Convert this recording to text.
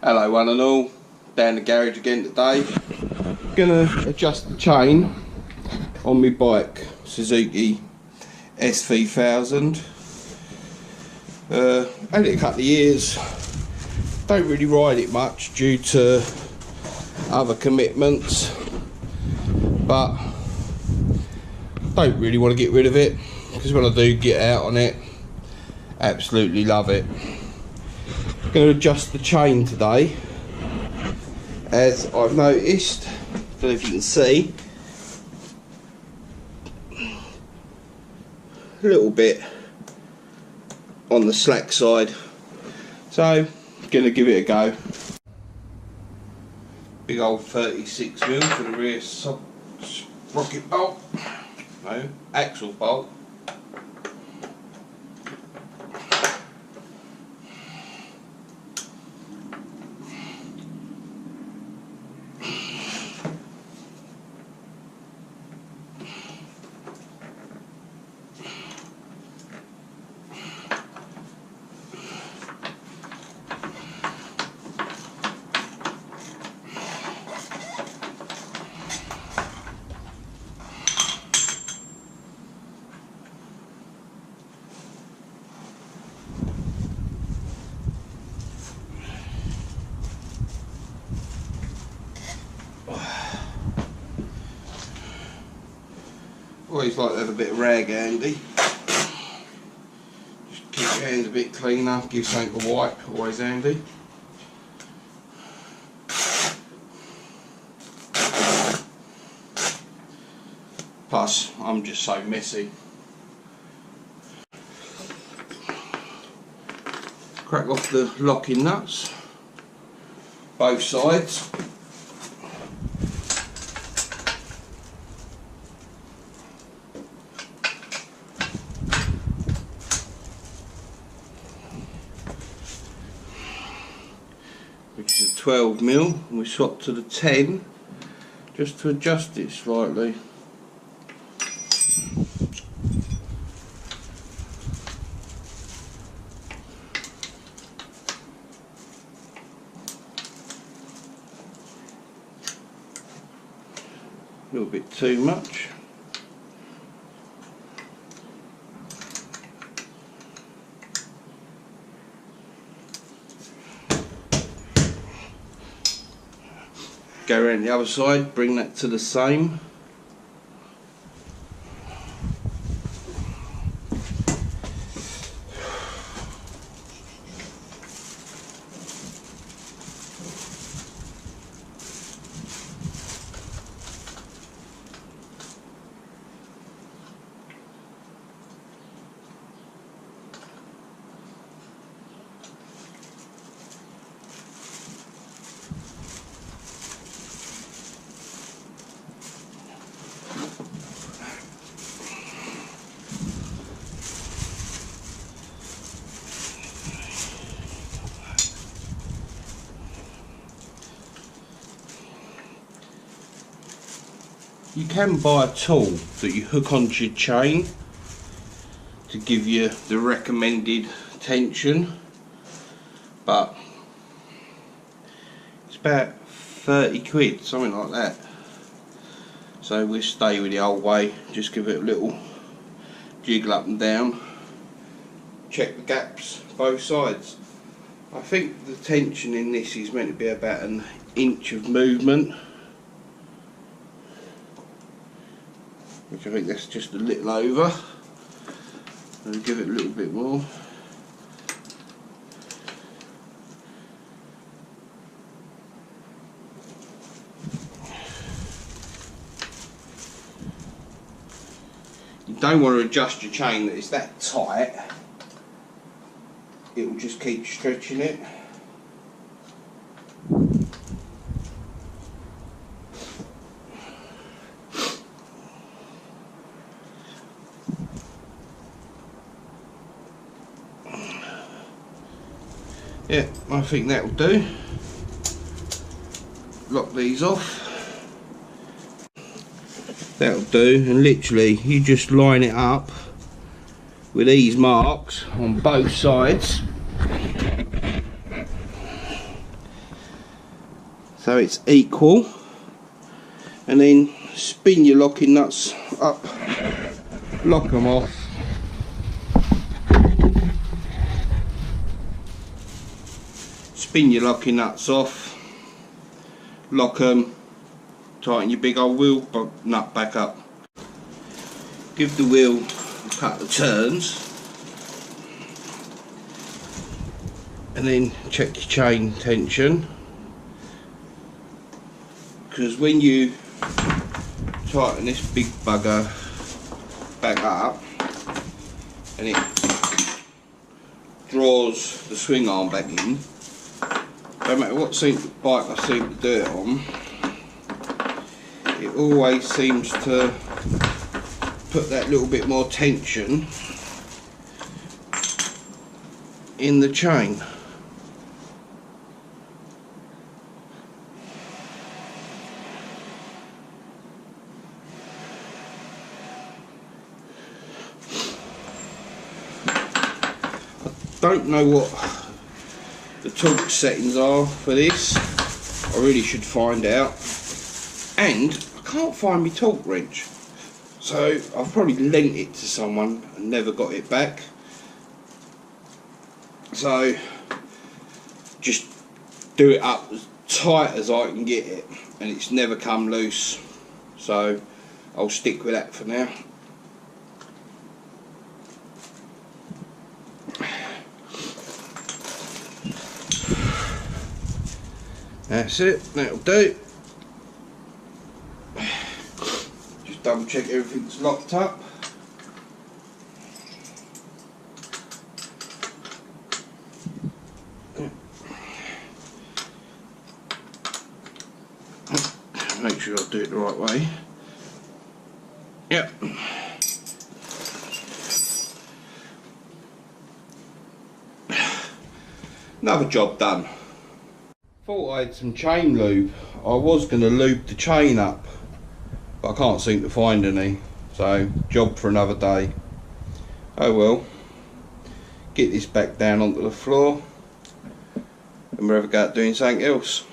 Hello one and all, down the garage again today. Gonna adjust the chain on my bike, Suzuki SV1000. Had it a couple of years, don't really ride it much due to other commitments, but don't really want to get rid of it, because when I do get out on it, absolutely love it. Going to adjust the chain today, as I've noticed, don't know if you can see, a little bit on the slack side, so going to give it a go. Big old 36mm for the rear sprocket bolt, no, axle bolt. Always like to have a bit of rag handy. Just keep your hands a bit cleaner, give something a wipe, always handy. Plus, I'm just so messy. Crack off the locking nuts, both sides. Which is a 12mm, and we swap to the 10 just to adjust it slightly. A little bit too much. Go around the other side, bring that to the same. You can buy a tool that you hook onto your chain to give you the recommended tension, but it's about 30 quid, something like that. So we'll stay with the old way, just give it a little jiggle up and down, check the gaps both sides. I think the tension in this is meant to be about an inch of movement, which I think that's just a little over. I'll give it a little bit more. You don't want to adjust your chain that it's that tight. It will just keep stretching it. Yeah, I think that will do. Lock these off. That'll do, and literally you just line it up with these marks on both sides, so it's equal, and then spin your locking nuts up, lock them off, spin your locking nuts off, lock them, tighten your big old wheel nut back up, give the wheel a couple of turns, and then check your chain tension, because when you tighten this big bugger back up and it draws the swing arm back in, no matter what bike I seem to do it on, it always seems to put that little bit more tension in the chain. Don't know what the torque settings are for this. I really should find out, and I can't find my torque wrench, so I've probably lent it to someone and never got it back. So just do it up as tight as I can get it, and it's never come loose, so I'll stick with that for now. That's it, that'll do. Just double check everything's locked up. Make sure I do it the right way. Yep. Another job done. Thought I had some chain lube. I was going to lube the chain up, but I can't seem to find any, so job for another day. Oh well. Get this back down onto the floor and we'll have a go at doing something else.